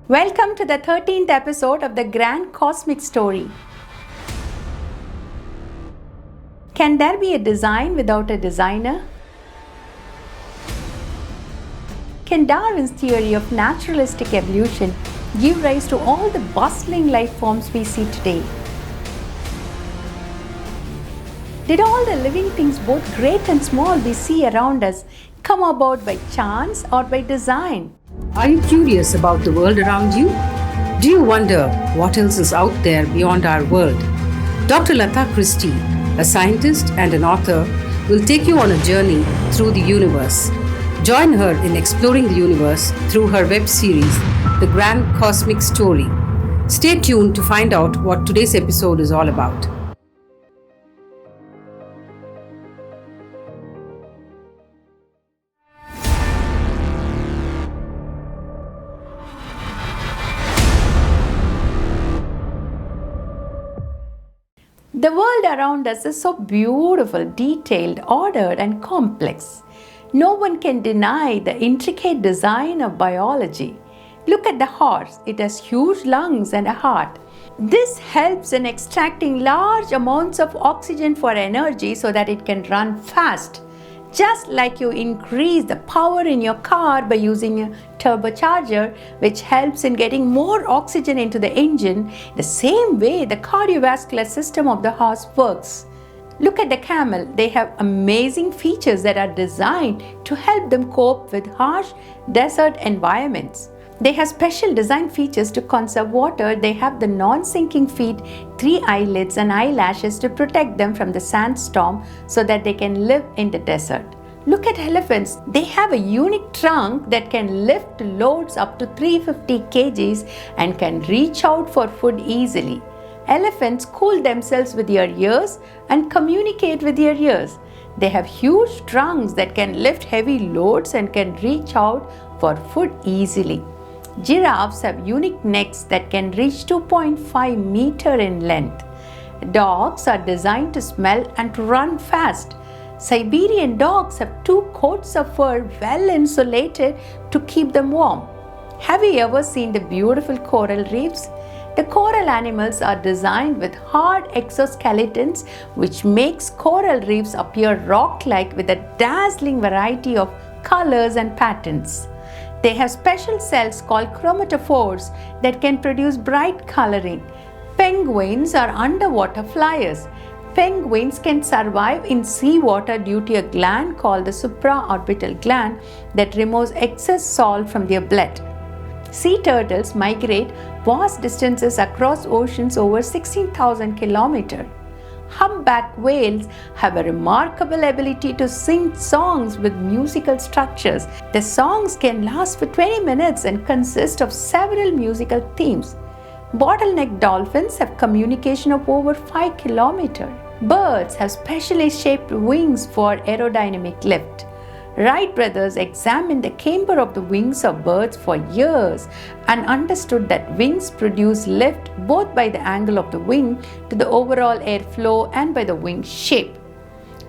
Welcome to the 13th episode of the Grand Cosmic Story. Can there be a design without a designer? Can Darwin's theory of naturalistic evolution give rise to all the bustling life forms we see today? Did all the living things, both great and small, we see around us come about by chance or by design? Are you curious about the world around you? Do you wonder what else is out there beyond our world? Dr. Latha Christie, a scientist and an author, will take you on a journey through the universe. Join her in exploring the universe through her web series, The Grand Cosmic Story. Stay tuned to find out what today's episode is all about. The world around us is so beautiful, detailed, ordered, and complex. No one can deny the intricate design of biology. Look at the horse. It has huge lungs and a heart. This helps in extracting large amounts of oxygen for energy so that it can run fast. Just like you increase the power in your car by using a turbocharger, which helps in getting more oxygen into the engine, the same way the cardiovascular system of the horse works. Look at the camel. They have amazing features that are designed to help them cope with harsh desert environments. They have special design features to conserve water. They have the non-sinking feet, 3 eyelids and eyelashes to protect them from the sandstorm so that they can live in the desert. Look at elephants. They have a unique trunk that can lift loads up to 350 kgs and can reach out for food easily. Elephants cool themselves with their ears and communicate with their ears. They have huge trunks that can lift heavy loads and can reach out for food easily. Giraffes have unique necks that can reach 2.5 meters in length. Dogs are designed to smell and to run fast. Siberian dogs have 2 coats of fur well insulated to keep them warm. Have you ever seen the beautiful coral reefs? The coral animals are designed with hard exoskeletons, which makes coral reefs appear rock-like with a dazzling variety of colors and patterns. They have special cells called chromatophores that can produce bright coloring. Penguins are underwater flyers. Penguins can survive in seawater due to a gland called the supraorbital gland that removes excess salt from their blood. Sea turtles migrate vast distances across oceans over 16,000 kilometers. Humpback whales have a remarkable ability to sing songs with musical structures. The songs can last for 20 minutes and consist of several musical themes. Bottleneck dolphins have communication of over 5 kilometers. Birds have specially shaped wings for aerodynamic lift. Wright brothers examined the camber of the wings of birds for years and understood that wings produce lift both by the angle of the wing to the overall airflow and by the wing shape.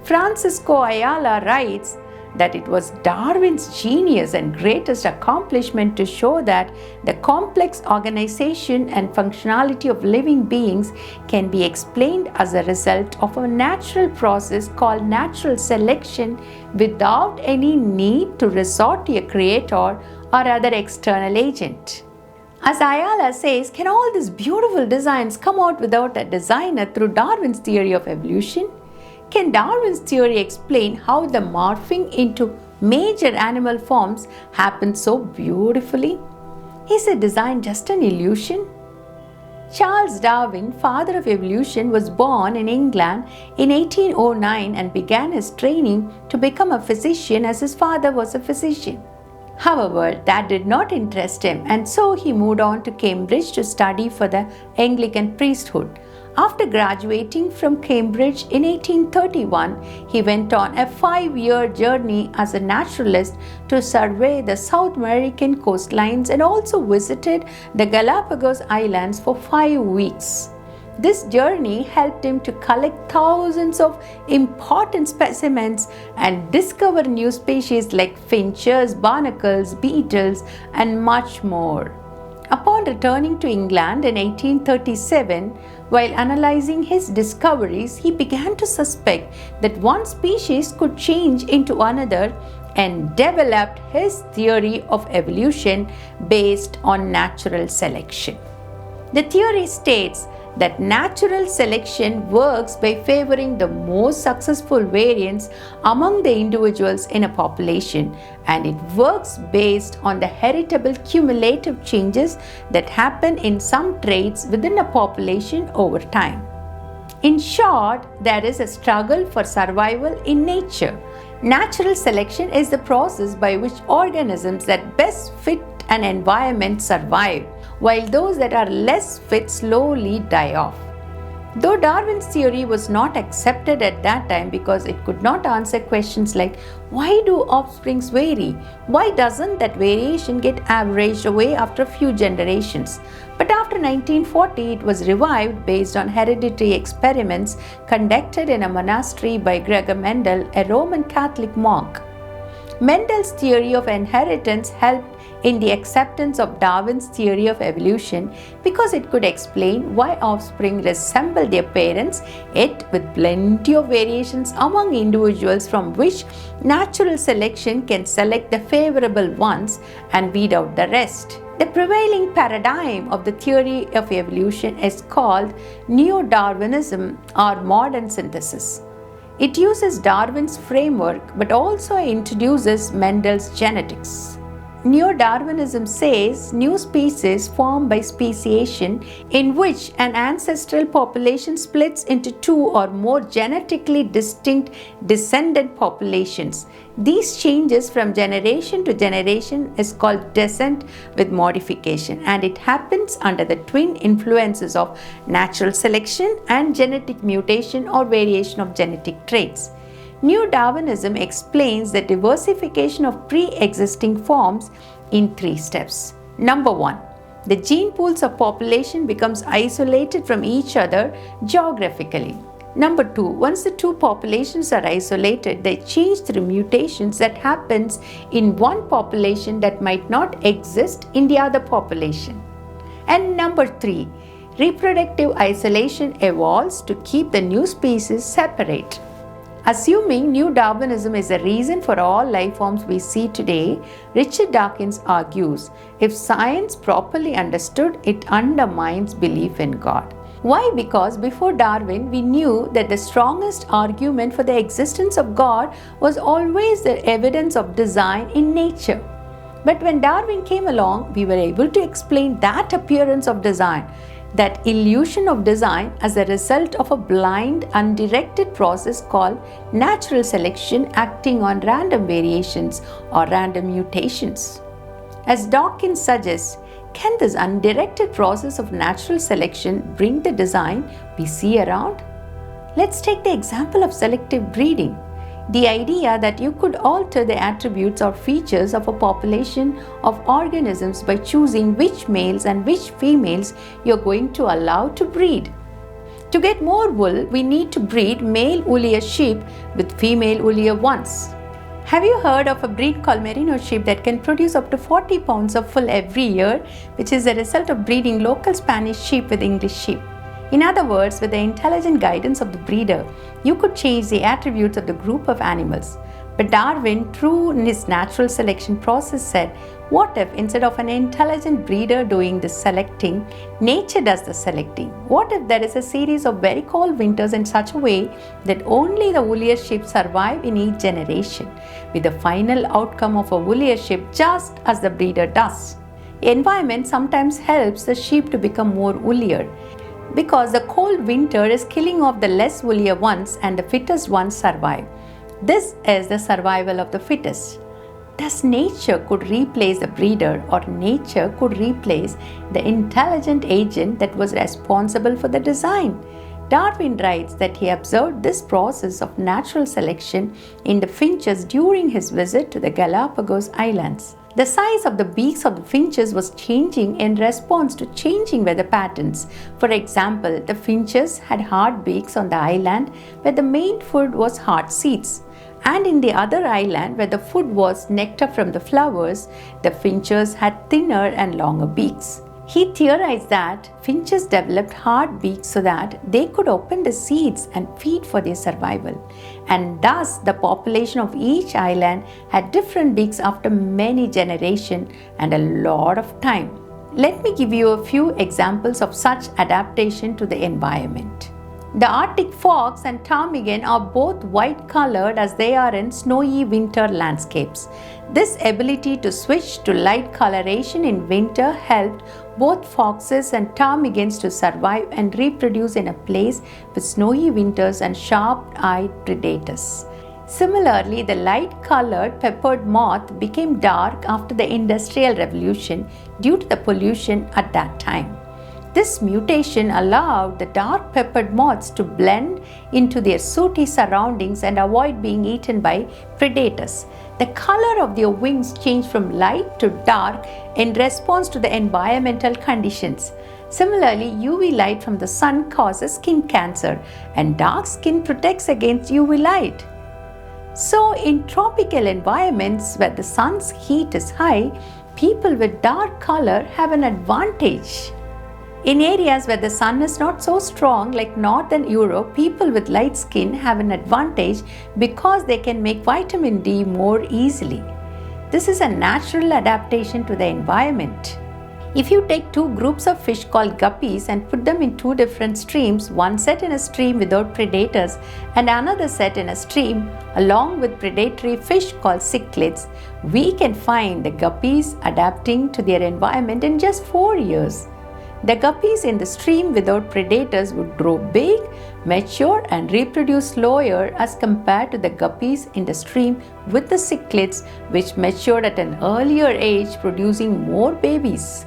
Francisco Ayala writes that it was Darwin's genius and greatest accomplishment to show that the complex organization and functionality of living beings can be explained as a result of a natural process called natural selection without any need to resort to a creator or other external agent. As Ayala says, can all these beautiful designs come out without a designer through Darwin's theory of evolution? Can Darwin's theory explain how the morphing into major animal forms happens so beautifully? Is a design just an illusion? Charles Darwin, father of evolution, was born in England in 1809 and began his training to become a physician as his father was a physician. However, that did not interest him, and so he moved on to Cambridge to study for the Anglican priesthood. After graduating from Cambridge in 1831, he went on a 5-year journey as a naturalist to survey the South American coastlines and also visited the Galapagos Islands for 5 weeks. This journey helped him to collect thousands of important specimens and discover new species like finches, barnacles, beetles, and much more. Upon returning to England in 1837, while analyzing his discoveries, he began to suspect that one species could change into another and developed his theory of evolution based on natural selection. The theory states that natural selection works by favoring the most successful variants among the individuals in a population, and it works based on the heritable cumulative changes that happen in some traits within a population over time. In short, there is a struggle for survival in nature. Natural selection is the process by which organisms that best fit an environment survive, while those that are less fit slowly die off. Though Darwin's theory was not accepted at that time because it could not answer questions like why do offsprings vary? Why doesn't that variation get averaged away after a few generations? But after 1940, it was revived based on hereditary experiments conducted in a monastery by Gregor Mendel, a Roman Catholic monk. Mendel's theory of inheritance helped in the acceptance of Darwin's theory of evolution because it could explain why offspring resemble their parents, yet with plenty of variations among individuals from which natural selection can select the favorable ones and weed out the rest. The prevailing paradigm of the theory of evolution is called Neo-Darwinism or modern synthesis. It uses Darwin's framework but also introduces Mendel's genetics. Neo-Darwinism says new species form by speciation, in which an ancestral population splits into two or more genetically distinct descendant populations. These changes from generation to generation is called descent with modification, and it happens under the twin influences of natural selection and genetic mutation or variation of genetic traits. Neo-Darwinism explains the diversification of pre-existing forms in 3 steps. Number 1. The gene pools of population becomes isolated from each other geographically. Number 2. Once the two populations are isolated, they change through mutations that happens in one population that might not exist in the other population. And number 3. Reproductive isolation evolves to keep the new species separate. Assuming Neo-Darwinism is the reason for all life forms we see today, Richard Dawkins argues, if science properly understood, it undermines belief in God. Why? Because before Darwin, we knew that the strongest argument for the existence of God was always the evidence of design in nature. But when Darwin came along, we were able to explain that appearance of design, that illusion of design, as a result of a blind, undirected process called natural selection acting on random variations or random mutations. As Dawkins suggests, can this undirected process of natural selection bring the design we see around? Let's take the example of selective breeding. The idea that you could alter the attributes or features of a population of organisms by choosing which males and which females you're going to allow to breed. To get more wool, we need to breed male woollier sheep with female woollier ones. Have you heard of a breed called Merino sheep that can produce up to 40 pounds of wool every year, which is the result of breeding local Spanish sheep with English sheep? In other words, with the intelligent guidance of the breeder, you could change the attributes of the group of animals. But Darwin, true in his natural selection process, said, what if instead of an intelligent breeder doing the selecting, nature does the selecting? What if there is a series of very cold winters in such a way that only the woollier sheep survive in each generation, with the final outcome of a woollier sheep just as the breeder does? The environment sometimes helps the sheep to become more woollier, because the cold winter is killing off the less woollier ones and the fittest ones survive. This is the survival of the fittest. Thus, nature could replace the breeder, or nature could replace the intelligent agent that was responsible for the design. Darwin writes that he observed this process of natural selection in the finches during his visit to the Galapagos Islands. The size of the beaks of the finches was changing in response to changing weather patterns. For example, the finches had hard beaks on the island where the main food was hard seeds. And in the other island where the food was nectar from the flowers, the finches had thinner and longer beaks. He theorized that finches developed hard beaks so that they could open the seeds and feed for their survival, and thus the population of each island had different beaks after many generations and a lot of time. Let me give you a few examples of such adaptation to the environment. The Arctic fox and ptarmigan are both white colored as they are in snowy winter landscapes. This ability to switch to light coloration in winter helped both foxes and ptarmigans to survive and reproduce in a place with snowy winters and sharp-eyed predators. Similarly, the light-colored peppered moth became dark after the Industrial Revolution due to the pollution at that time. This mutation allowed the dark peppered moths to blend into their sooty surroundings and avoid being eaten by predators. The color of their wings changed from light to dark in response to the environmental conditions. Similarly, UV light from the sun causes skin cancer, and dark skin protects against UV light. So, in tropical environments where the sun's heat is high, people with dark color have an advantage. In areas where the sun is not so strong, like Northern Europe, people with light skin have an advantage because they can make vitamin D more easily. This is a natural adaptation to the environment. If you take two groups of fish called guppies and put them in two different streams, one set in a stream without predators and another set in a stream along with predatory fish called cichlids, we can find the guppies adapting to their environment in just 4 years. The guppies in the stream without predators would grow big, mature, and reproduce slower as compared to the guppies in the stream with the cichlids, which matured at an earlier age, producing more babies.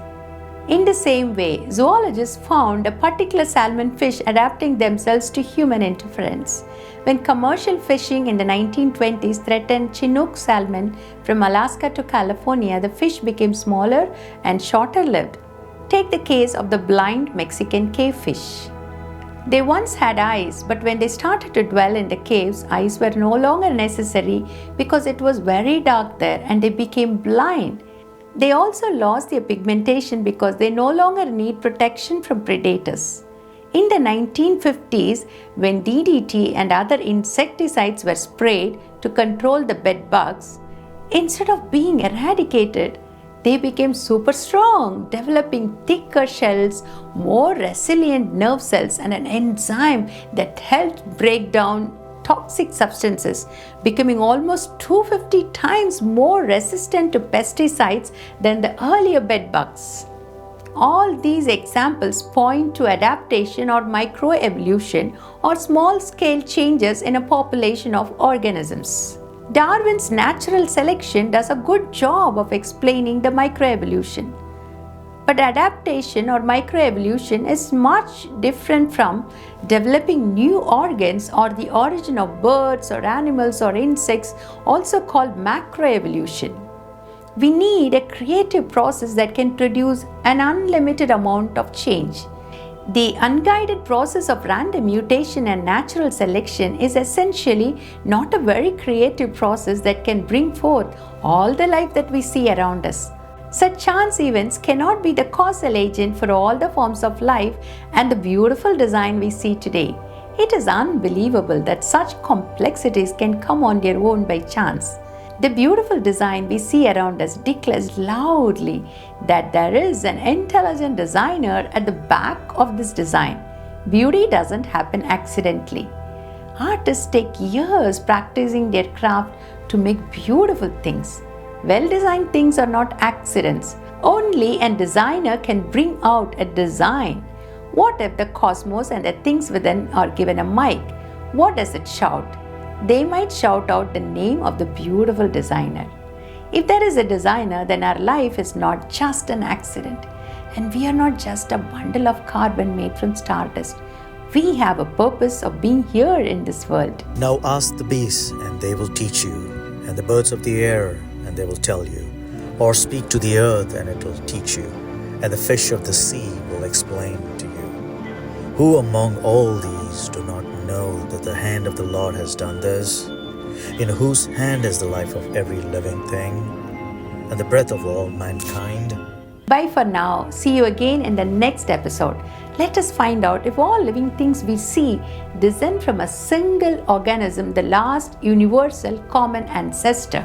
In the same way, zoologists found a particular salmon fish adapting themselves to human interference. When commercial fishing in the 1920s threatened Chinook salmon from Alaska to California, the fish became smaller and shorter-lived. Take the case of the blind Mexican cave fish. They once had eyes, but when they started to dwell in the caves, eyes were no longer necessary because it was very dark there and they became blind. They also lost their pigmentation because they no longer need protection from predators. In the 1950s, when DDT and other insecticides were sprayed to control the bed bugs, instead of being eradicated, they became super strong, developing thicker shells, more resilient nerve cells, and an enzyme that helped break down toxic substances, becoming almost 250 times more resistant to pesticides than the earlier bedbugs. All these examples point to adaptation or microevolution or small-scale changes in a population of organisms. Darwin's natural selection does a good job of explaining the microevolution. But adaptation or microevolution is much different from developing new organs or the origin of birds or animals or insects, also called macroevolution. We need a creative process that can produce an unlimited amount of change. The unguided process of random mutation and natural selection is essentially not a very creative process that can bring forth all the life that we see around us. Such chance events cannot be the causal agent for all the forms of life and the beautiful design we see today. It is unbelievable that such complexities can come on their own by chance. The beautiful design we see around us declares loudly that there is an intelligent designer at the back of this design. Beauty doesn't happen accidentally. Artists take years practicing their craft to make beautiful things. Well-designed things are not accidents. Only a designer can bring out a design. What if the cosmos and the things within are given a mic? What does it shout? They might shout out the name of the beautiful designer. If there is a designer, then our life is not just an accident, and we are not just a bundle of carbon made from stardust. We have a purpose of being here in this world. Now ask the beasts, and they will teach you, and the birds of the air, and they will tell you. Or speak to the earth, and it will teach you, and the fish of the sea will explain to you. Who among all these do not know that the hand of the Lord has done this? In whose hand is the life of every living thing, and the breath of all mankind? Bye for now. See you again in the next episode. Let us find out if all living things we see descend from a single organism, the last universal common ancestor.